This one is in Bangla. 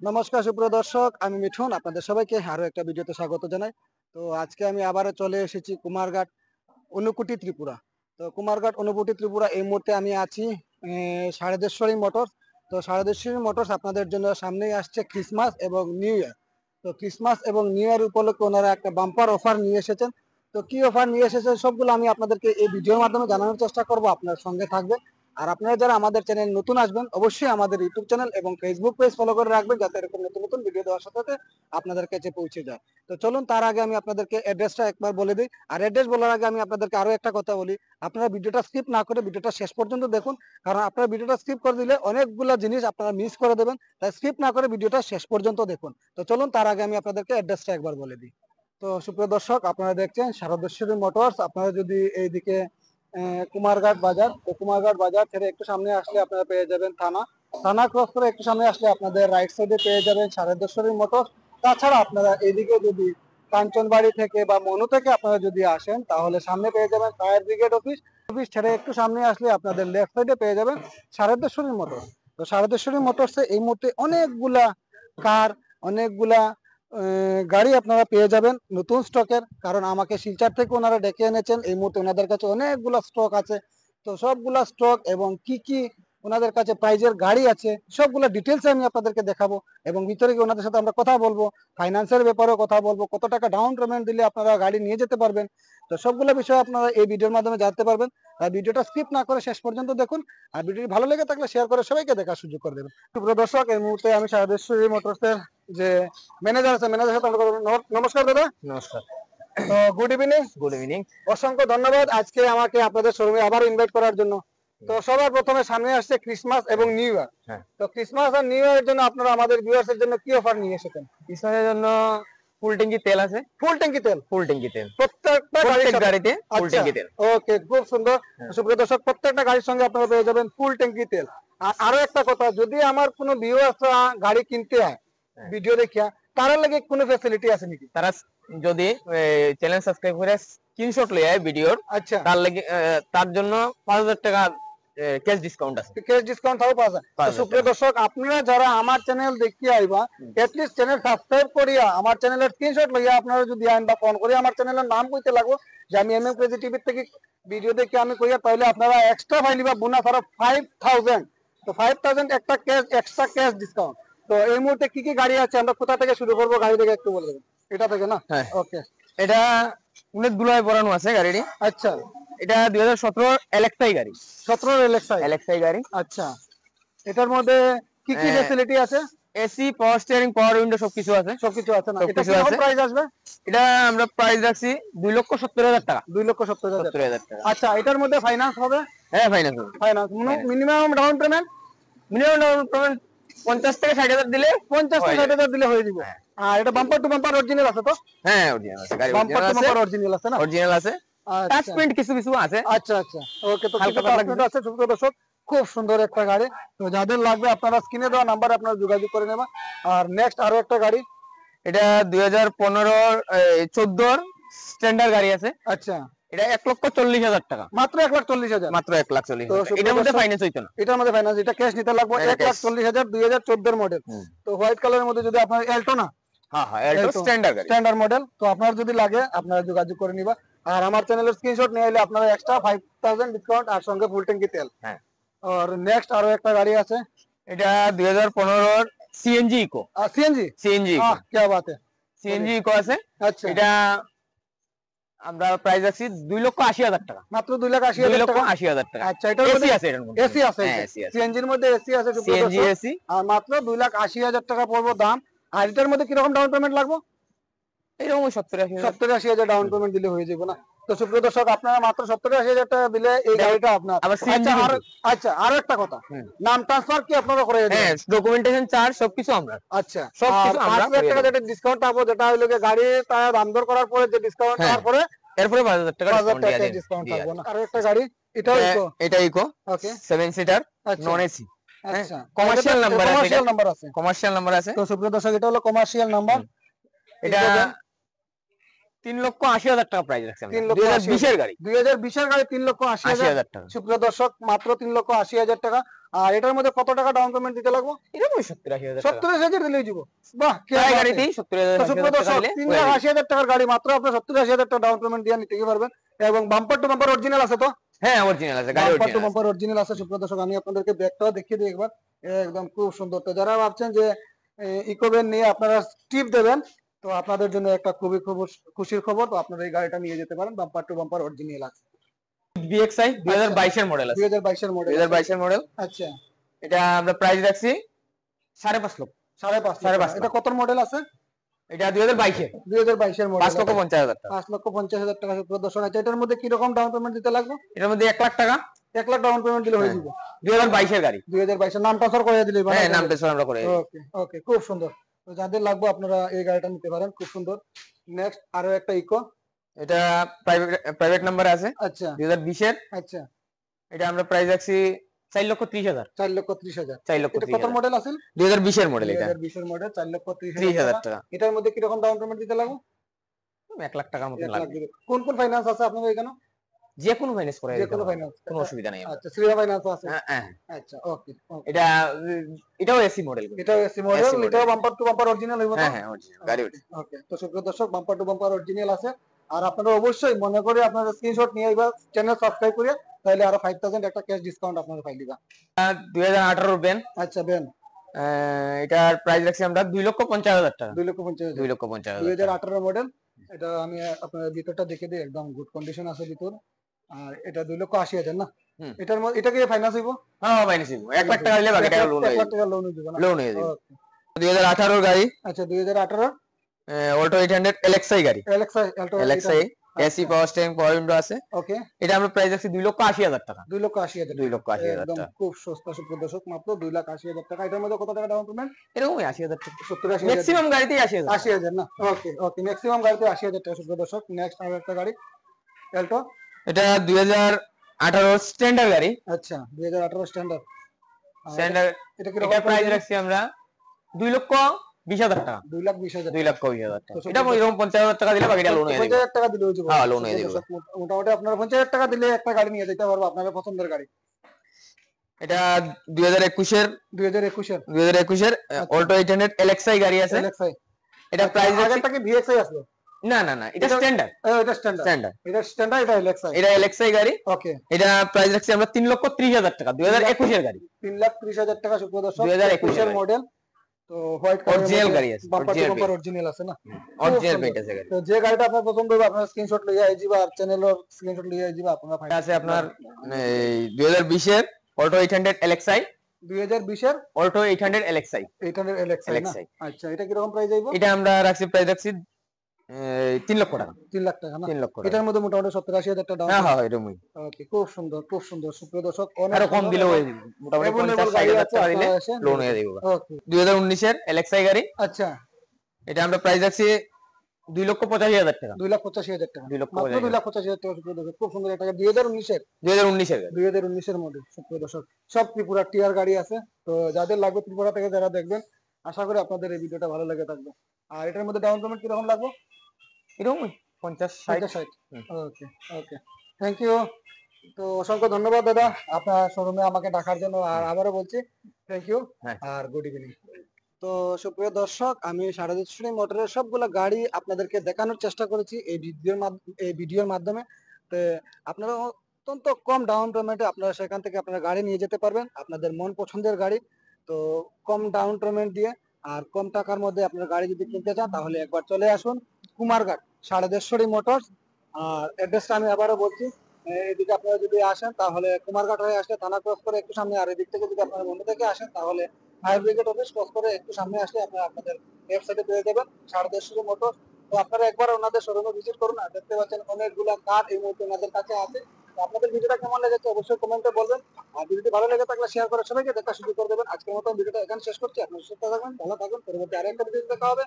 নমস্কার সুপ্রিয় দর্শক, আমি মিঠুন আপনাদের সবাইকে আরো একটা ভিডিওতে স্বাগত জানাই। তো আজকে আমি আবারও চলে এসেছি কুমারঘাট ঊনকোটি ত্রিপুরা। তো কুমারঘাট ঊনকোটি ত্রিপুরা এই মুহূর্তে আমি আছি সারদেশ্বরী মোটরস। তো সারদেশ্বরী মোটরস আপনাদের জন্য সামনেই আসছে ক্রিসমাস এবং নিউ ইয়ার। তো ক্রিসমাস এবং নিউ ইয়ার উপলক্ষে ওনারা একটা বাম্পার অফার নিয়ে এসেছেন। তো কি অফার নিয়ে এসেছেন সবগুলো আমি আপনাদেরকে এই ভিডিওর মাধ্যমে জানানোর চেষ্টা করব, আপনার সঙ্গে থাকবে। আর আপনারা যারা আমাদের চ্যানেল নতুন আসবেন অবশ্যই আমাদের ইউটিউব চ্যানেল এবং ফেসবুক পেজ ফলো করে রাখবেন, যাতে এরকম নতুন নতুন ভিডিও দেওয়ার সাথে সাথে আপনাদের কাছে পৌঁছে যায়। তো চলুন তার আগে আমি আপনাদেরকে অ্যাড্রেসটা একবার বলে দিই। আর অ্যাড্রেস বলার আগে আমি আপনাদেরকে আরো একটা কথা বলি, আপনারা ভিডিওটা স্কিপ না করে ভিডিওটা শেষ পর্যন্ত দেখুন। কারণ আপনারা ভিডিওটা স্কিপ করে দিলে অনেকগুলো জিনিস আপনারা মিস করে দেবেন, তাই স্কিপ না করে ভিডিওটা শেষ পর্যন্ত দেখুন। তো চলুন তার আগে আমি আপনাদেরকে অ্যাড্রেসটা একবার বলে দিই। তো সুপ্রিয় দর্শক, আপনারা দেখছেন শারদেশ্বরী মোটরস। আপনারা যদি এইদিকে কুমারঘাট বাজার, তো কুমারঘাট বাজার ছেড়ে একটু সামনে আসলে আপনারা পেয়ে যাবেন থানা ক্রস করে একটু সামনে আসলে আপনাদের রাইট সাইডে পেয়ে যাবেন শারদেশ্বরী মোটরস। তাছাড়া আপনারা এদিকে যদি কাঞ্চনবাড়ি থেকে বা মনু থেকে আপনারা যদি আসেন তাহলে সামনে পেয়ে যাবেন ফায়ার ব্রিগেড অফিস। অফিস ছেড়ে একটু সামনে আসলে আপনাদের লেফট সাইডে পেয়ে যাবেন শারদেশ্বরী মোটরস। তো শারদেশ্বরী মোটরসে এই মুহূর্তে অনেকগুলা কার, অনেকগুলা গাড়ি আপনারা পেয়ে যাবেন নতুন স্টকের। কারণ আমাকে শিলচর থেকে ওনারা ডেকে এনেছেন, এই মুহূর্তে ওনাদের কাছে অনেকগুলো স্টক আছে। তো সবগুলা স্টক এবং কি কি ওনাদের কাছে প্রাইজের গাড়ি আছে সবগুলো ডিটেলসে আমি আপনাদেরকে দেখাবো, এবং ভিতরে গিয়ে ওনাদের সাথে আমরা কথা বলবো, ফাইন্যান্সের ব্যাপারেও কথা বলবো, কত টাকা ডাউন পেমেন্ট দিলে আপনারা গাড়ি নিয়ে যেতে পারবেন। তো সবগুলো বিষয় আপনারা এই ভিডিওর মাধ্যমে জানতে পারবেন। আর ভিডিওটা স্কিপ না করে শেষ পর্যন্ত দেখুন। আর ভিডিওটি ভালো লেগে থাকলে শেয়ার করে সবাইকে দেখার সুযোগ করে দেবেন। সুপ্রিয় দর্শক, এই মুহূর্তে আমি শারদেশ্বরী মোটরসের যে ম্যানেজার আছে, ম্যানেজারের সাথে আমরা কথা বলবো। নমস্কার দাদা। নমস্কার। তো গুড ইভিনিং। Good evening. অসংখ্য ধন্যবাদ আজকে আমাকে আপনাদের শোরুমে আবার ইনভাইট করার জন্য। তো সবার প্রথমে সামনে আসছে ক্রিসমাস এবং নিউ ইয়ার। হ্যাঁ, তো ক্রিসমাস আর নিউ ইয়ারের জন্য আপনারা আমাদের ভিউয়ার্স এর জন্য কি অফার নিয়ে এসেছেন? কিষানের জন্য ফুল ট্যাঙ্কি তেল আছে। ফুল ট্যাঙ্কি তেল? ফুল ট্যাঙ্কি তেল প্রত্যেকটা গাড়িতে ফুল ট্যাঙ্কি তেল। ওকে, খুব সুন্দর। সুপ্রিয় দর্শক, প্রত্যেকটা গাড়ির সঙ্গে আপনারা পেয়ে যাবেন ফুল ট্যাঙ্কি তেল। আর আরো একটা কথা, যদি আমার কোনো ভিউয়ার্সরা গাড়ি কিনতে হয় ভিডিও দেখিয়া, তার লাগে কোনো ফ্যাসিলিটি আছে নাকি? তারা যদি চ্যানেল সাবস্ক্রাইব করে স্ক্রিনশট লয় ভিডিওর, আচ্ছা, তার লাগে তার জন্য 5000 টাকা ক্যাশ ডিসকাউন্ট আছে। ক্যাশ ডিসকাউন্ট তাও পাওয়া যায়। তো সুপ্রিয় দর্শক, আপনারা যারা আমার চ্যানেল দেখিয়ে আইবা, এটলিস্ট চ্যানেল সাবস্ক্রাইব করিয়া আমার চ্যানেলের স্ক্রিনশট লইয়া আপনারা যদি আইন বা ফোন করিয়া আমার চ্যানেলের নাম কইতে লাগবো যে আমি এমএম ক্রেজি টিভি থেকে ভিডিও দেখে আমি কইয়া, তাহলে আপনারা এক্সট্রা পাইলিবা বোনাস আরো 5000। তো 5000 একটা ক্যাশ, এক্সট্রা ক্যাশ ডিসকাউন্ট। তো এই মুহূর্তে কি কি গাড়ি আছে, আমরা কোথা থেকে শুরু করবো? গাড়ি থেকে একটু বলে দেবেন। এটা থেকে না? হ্যাঁ, ওকে। এটা অনেকগুলো বরানো আছে গাড়িটি। আচ্ছা, এটা 2017 এলএক্সআই গাড়ি। 17 এলএক্সআই গাড়ি। আচ্ছা, এটার মধ্যে কি কি ফ্যাসিলিটি আছে? এসি, পাওয়ার স্টিয়ারিং, পাওয়ার উইন্ডো সবকিছু আছে। সবকিছু আছে না? এটা সবকিছু কি আছে। প্রাইস আসবে? এটা আমরা প্রাইস রাখছি 2,70,000 টাকা। 2,70,000 টাকা। আচ্ছা, এটার মধ্যে ফাইন্যান্স হবে? হ্যাঁ, ফাইন্যান্স হবে। Finance minimum down payment? Minimum down payment 50 থেকে 60,000 দিলে, 50 থেকে 60,000 দিলে হয়ে যাবে। হ্যাঁ। আর এটা বাম্পার টু বাম্পার অরিজিনাল আছে তো? হ্যাঁ, অরিজিনাল আছে। গাড়ি বাম্পার টু বাম্পার অরিজিনাল আছে না? অরিজিনাল আছে। টাচ আচ্ছা পেইন্ট কিছু কিছু আছে। আচ্ছা আচ্ছা, ওকে। তো হালকা কিছু পাতলা টাচ আছে। সুপ্রিয় দর্শক, খুব সুন্দর একটা গাড়ি। তো যাদের লাগবে আপনারা স্ক্রিনে দেওয়া নাম্বারে আপনারা যোগাযোগ করে নেবেন। আর নেক্সট আরো একটা গাড়ি, এটা 2015-14 স্ট্যান্ডার্ড গাড়ি আছে। আচ্ছা, এটা 1,40,000 টাকা। মাত্র 1,40,000? মাত্র 1,40,000। এটার মধ্যে ফাইন্যান্স হইতো না। এটার মধ্যে ফাইন্যান্স, এটা ক্যাশ নিতে লাগবে। 1,40,000, 2014 মডেল। তো হোয়াইট কালারের মধ্যে যদি আপনার এল্টো না? হ্যাঁ হ্যাঁ, এল্টো স্ট্যান্ডার্ড গাড়ি, স্ট্যান্ডার্ড মডেল। তো আপনারা যদি লাগে আপনারা যোগাযোগ করে নিবা। আর আমার চ্যানেলের স্ক্রিনশট নিয়ে এলে আপনারা এক্সট্রা 5000 ডিসকাউন্ট আর সঙ্গে ফুল ট্যাঙ্কি তেল। হ্যাঁ। আর নেক্সট আরো একটা গাড়ি আছে, এটা 2015 সিএনজি ইকো। সিএনজি? সিএনজি কি বাত है, সিএনজি ইকো আছে। আচ্ছা, এটা আমরা প্রাইস আছি 2,80,000 টাকা। মাত্র 2,80,000 টাকা। 2,80,000 টাকা। আচ্ছা, এটার মধ্যে এসি আছে, এটার মধ্যে এসি আছে? হ্যাঁ, এসি আছে। সিএনজির মধ্যে এসি আছে। CNG AC. আর মাত্র 2,80,000 টাকা পড়বে দাম। আর এটার মধ্যে কিরকম ডাউন পেমেন্ট লাগবে? এরকম 70-80,000। 70-80,000 ডাউন পেমেন্ট দিলে হয়ে যাবে না? তো সুপ্রিয় দর্শক, আপনারা মাত্র 70-80,000 টাকা দিলে এই গাড়িটা আপনার। আচ্ছা, আরো একটা কথা, নাম ট্রান্সফার কি আপনারা করে দেবেন? হ্যাঁ, ডকুমেন্টেশন চার্জ সবকিছু আমরা। আচ্ছা, সবকিছু আমরা 5,000 টাকা যেটা ডিসকাউন্ট পাবো, যেটা হইলো গাড়ি তার দাম দর করার পরে যে ডিসকাউন্ট পাওয়ার পরে, এরপরে 5,000 টাকা ডিসকাউন্ট পাবো না? আরো একটা গাড়ি, এটা ইকো। ওকে, 7 সিটার, নন এসি। আচ্ছা, কমার্শিয়াল নাম্বার আছে। কমার্শিয়াল নাম্বার আছে। আছে। তো সুপ্রিয় দর্শক, এটা হলো কমার্শিয়াল নাম্বার। এটা 3,80,000 টাকা প্রাইস রাখছি আমরা। 3,80,000 2020 এর গাড়ি, 2020 গাড়ি 3,80,000 80,000 টাকা। সুপ্রিয় দর্শক, মাত্র 3,80,000 টাকা। আর এটার মধ্যে কত টাকা ডাউন পেমেন্ট দিতে লাগবে? এটা 70,000 টাকা। 70,000 দিলেই যাব। বাহ, কে প্রায় বাত গাড়িতেই है। 70,000 তো সুপ্রিয় 80,000 টাকা দর্শক, দিলে হয়ে যাবে। 3,80,000 টাকার গাড়ি মাত্র আপনার 70,000 টাকা ডাউন পেমেন্ট দিয়ে নিতে পারবেন। এবং বাম্পার টু বাম্পার অরিজিনাল আছে তো? হ্যাঁ অরিজিনাল আছে, গাড়ি বাম্পার টু অরিজিনাল আছে। বাম্পার অরিজিনাল আছে। সুপ্রিয় দর্শক, আমি আপনাদেরকে ব্যাগটাও দেখিয়ে দিই একবার। একদম খুব সুন্দর। তো যারা ভাবছেন যে ইকোভ্যান নিয়ে আপনারা টিপ দেবেন, তো আপনাদের জন্য একটা খুবই খুশির খবর। তো আপনারা এই গাড়িটা নিয়ে যেতে পারেন, বাম্পার টু বাম্পার অরিজিনাল আছে। VXI 2022 এর মডেল আছে। 2022 এর মডেল। 2022 এর মডেল। আচ্ছা, এটা আমরা প্রাইস রাখছি 5.5 লক্ষ। 5.5 5.5 এটা কত মডেল আছে? এটা 2022 এর 2022 এর মডেল। 5,50,000 টাকা। 5,50,000 টাকা সুপ্রিয় দর্শক। আচ্ছা, এটার মধ্যে কি রকম ডাউন পেমেন্ট দিতে লাগবে? এটার মধ্যে 1 লাখ টাকা। 1 লাখ ডাউন পেমেন্ট দিলে হয়ে যাবে। 2022 এর গাড়ি। 2022 এর নাম ট্রান্সফার করে দিলেই হ্যাঁ নাম ট্রান্সফার আমরা করে দিই। ওকে ওকে, খুব সুন্দর। তো যাদের লাগবে আপনারা এই গাড়িটা নিতে পারেন, খুব সুন্দর। নেক্সট আরো একটা ইকো। এটা প্রাইভেট নাম্বার আছে। আচ্ছা 2020 এর। আচ্ছা, এটা আমরা প্রাইস রাখছি 4,30,000। 4,30,000। 4,30,000 এটা কত মডেল আছে? 2020 এর মডেল। এটা 2020 এর মডেল, 4,30,000 30,000 টাকা। এটার মধ্যে কি রকম ডাউন পেমেন্ট দিতে লাগবে? 1 লাখ টাকার মতো 1 লাখ লাগবে। দিবে। কোন কোন ফাইনান্স আছে আপনাদের এখানে? যে কোনো ফাইন্যান্স করে যে দিতে কোনো পারবো, ফাইনান্স, কোনো অসুবিধা নেই আমাদের। আচ্ছা, শ্রীরাম ফাইনান্স আছে। হ্যাঁ হ্যাঁ। আচ্ছা, ওকে ওকে। এটা এটাও এসি মডেল। এটাও এসি মডেল, model। এটাও বাম্পার টু বাম্পার অরিজিনাল হইব তো? হ্যাঁ হ্যাঁ অরিজিনাল গাড়ি original। ওকে। তো সুপ্রিয় দর্শক, বাম্পার টু বাম্পার অরিজিনাল আছে। আর আপনারা অবশ্যই মনে করে আপনারা স্ক্রিনশট নিয়ে এবার চ্যানেল সাবস্ক্রাইব করে, তাহলে আরো 5,000 একটা ক্যাশ ডিসকাউন্ট আপনারা পাই দিবা। 2018 বেন। আচ্ছা, বেন। এটার প্রাইস রাখছি আমরা 2,50,000 টাকা। 2,50,000। 2,50,000। 2018 মডেল। এটা আমি আপনার ভিতরটা দেখে দিই, একদম গুড কন্ডিশন আছে ভিতর। আর এটা 2,80,000 না? হুম। এটার মধ্যে এটা কি ফাইনান্স হইব? হ্যাঁ ফাইন্যান্স 1 লাখ টাকা দিলে বাকি টাকা লোন 1 হয়ে লাখ যাবে। টাকা লোন হয়ে যাবে না? লোন হয়ে যাবে। ওকে। 2018 গাড়ি। আচ্ছা, 2018 অল্টো 800 LXI গাড়ি। Alexa Alto LXI AC power steering পাওয়ার উইন্ডো আছে। ওকে। এটা আমরা প্রাইস রাখছি 2,80,000 টাকা। 2,80,000। 2,80,000 একদম টাকা। খুব সস্তা সুপ্রিয় দর্শক, মাত্র 2,80,000 টাকা। এটার মধ্যে কত টাকা ডাউন পেমেন্ট? এরকমই 80,000 টাকা। 70,000 ম্যাক্সিমাম গাড়িতেই 80,000। 80,000 না? ওকে ওকে, ম্যাক্সিমাম গাড়িতে 80,000 টাকা সুপ্রিয় দর্শক। নেক্সট আরো একটা গাড়ি, অল্টো। এটা 2018 স্ট্যান্ডার্ড গাড়ি। আচ্ছা, 2018 স্ট্যান্ডার্ড। স্ট্যান্ডার্ড। এটা কি এটা রকম প্রাইস রাখছি আমরা 2,20,000 টাকা। 2,20,000। 2,20,000 টাকা। তো এটা এরকম 50,000 টাকা দিলে বাকিটা লোন হয়ে যাবে। 50,000 টাকা দিলেও যাবে। হ্যাঁ, লোন হয়ে যাবে। মোটামুটি আপনারা 50,000 টাকা দিলে একটা গাড়ি নিয়ে যেতে পারবো, আপনাদের পছন্দের গাড়ি। এটা 2021 এর 2021 এর 2021 এর অল্টো 800 LXI গাড়ি আছে। এলএক্সআই। এটা প্রাইস রাখছি আগেরটা কি ভিএক্সআই আসলো? না না না এটা স্ট্যান্ডার্ড। এটা স্ট্যান্ডার্ড। স্ট্যান্ডার্ড। এটা স্ট্যান্ডার্ড, এটা এলএক্সআই। এটা LXI গাড়ি। ওকে। এটা প্রাইস রাখছি আমরা 3,30,000 টাকা। 2021 এর গাড়ি। 3,30,000 টাকা সুপ্রিয় দর্শক। 2021 এর মডেল। তো হোয়াইট Original গাড়ি আছে, bumper to original bumper original আছে না? অরিজিনাল খুব পেইন্ট সুন্দর। আছে গাড়ি। তো যে গাড়িটা আপনার পছন্দ হবে আপনারা স্ক্রিনশট লইয়া আইজিবা, আর চ্যানেলের স্ক্রিনশট লইয়া আইজিবা, আপনারা এটা আছে আপনার এই 2020 এর অল্টো 800 LXI। 2020 এর অল্টো 800 LXI। 800 এলএক্সআই না? LXI। আচ্ছা, এটা কি রকম প্রাইস আইবো? এটা আমরা প্রাইস রাখছি 3 লক্ষ টাকা। 3 লাখ টাকা না? 3 লক্ষ টাকা। এটার মধ্যে মোটামুটি 70,000 টাকা ডাউন। হ্যাঁ হ্যাঁ এরকমই। ওকে, খুব সুন্দর খুব সুন্দর সুপ্রিয় দর্শক। অনেক আরো কম সুন্দর দিলেও এবং মোটামুটি available 50,000 আছে, টাকা দিলে আপনারা এসে লোন হয়ে যাবে। ওকে। 2019 এর LXI গাড়ি। আচ্ছা, এটা আমরা প্রাইস রাখছি 2,85,000 টাকা। 2,85,000 টাকা। 2,85,000 মাত্র 2,85,000 টাকা সুপ্রিয় দর্শক। খুব সুন্দর একটা গাড়ি, 2019 এর 2019 এর গাড়ি। 2019 এর মডেল সুপ্রিয় দর্শক। সব ত্রিপুরা টিআর গাড়ি আছে। তো যাদের লাগবে ত্রিপুরা থেকে যারা দেখবেন, আশা করি আপনাদের এই ভিডিওটা ভালো লেগে থাকবে। আর এটার মধ্যে ডাউন পেমেন্ট কিরকম লাগবে? এরকমই 50-60। 50-60। ওকে ওকে, থ্যাংক ইউ। তো অসংখ্য ধন্যবাদ দাদা আপনার শোরুমে আমাকে ডাকার জন্য। আর আবারও বলছি থ্যাংক ইউ। হ্যাঁ। আর গুড ইভিনিং। তো সুপ্রিয় দর্শক, আমি সারদীশ্বরী মোটরের সবগুলো গাড়ি আপনাদেরকে দেখানোর চেষ্টা করেছি এই ভিডিওর মাধ্যমে। তো আপনারা অত্যন্ত কম ডাউন পেমেন্টে আপনারা সেখান থেকে আপনারা গাড়ি নিয়ে যেতে পারবেন, আপনাদের মন পছন্দের গাড়ি। তো কম ডাউন পেমেন্ট দিয়ে আর কম টাকার মধ্যে আপনার গাড়ি যদি কিনতে চান, তাহলে একবার চলে আসুন কুমারঘাট সারদেশ্বরী মোটরস। আর অ্যাড্রেসটা আমি আবারও বলছি, এদিকে আপনারা যদি আসেন তাহলে কুমারঘাট হয়ে আসলে থানা ক্রস করে একটু সামনে, আর এদিক থেকে যদি আপনারা মন্দির থেকে আসেন তাহলে ফায়ার ব্রিগেড অফিস ক্রস করে একটু সামনে আসলে আপনারা আপনাদের ওয়েবসাইটে পেয়ে যাবেন সারদেশ্বরী মোটর। তো আপনারা একবার ওনাদের শোরুমে ভিজিট করুন। আর দেখতে পাচ্ছেন অনেকগুলা কার এই মুহূর্তে ওনাদের কাছে আছে। তো আপনাদের ভিডিওটা কেমন লেগেছে অবশ্যই কমেন্টে বলবেন। আর ভিডিওটি ভালো লেগে থাকলে শেয়ার করে সবাইকে দেখা শুরু করে দেবেন। আজকের মতো ভিডিওটা এখানে শেষ করছি। আপনারা সুস্থ থাকবেন, ভালো থাকবেন। পরবর্তী আরেকটা ভিডিও দেখা হবে।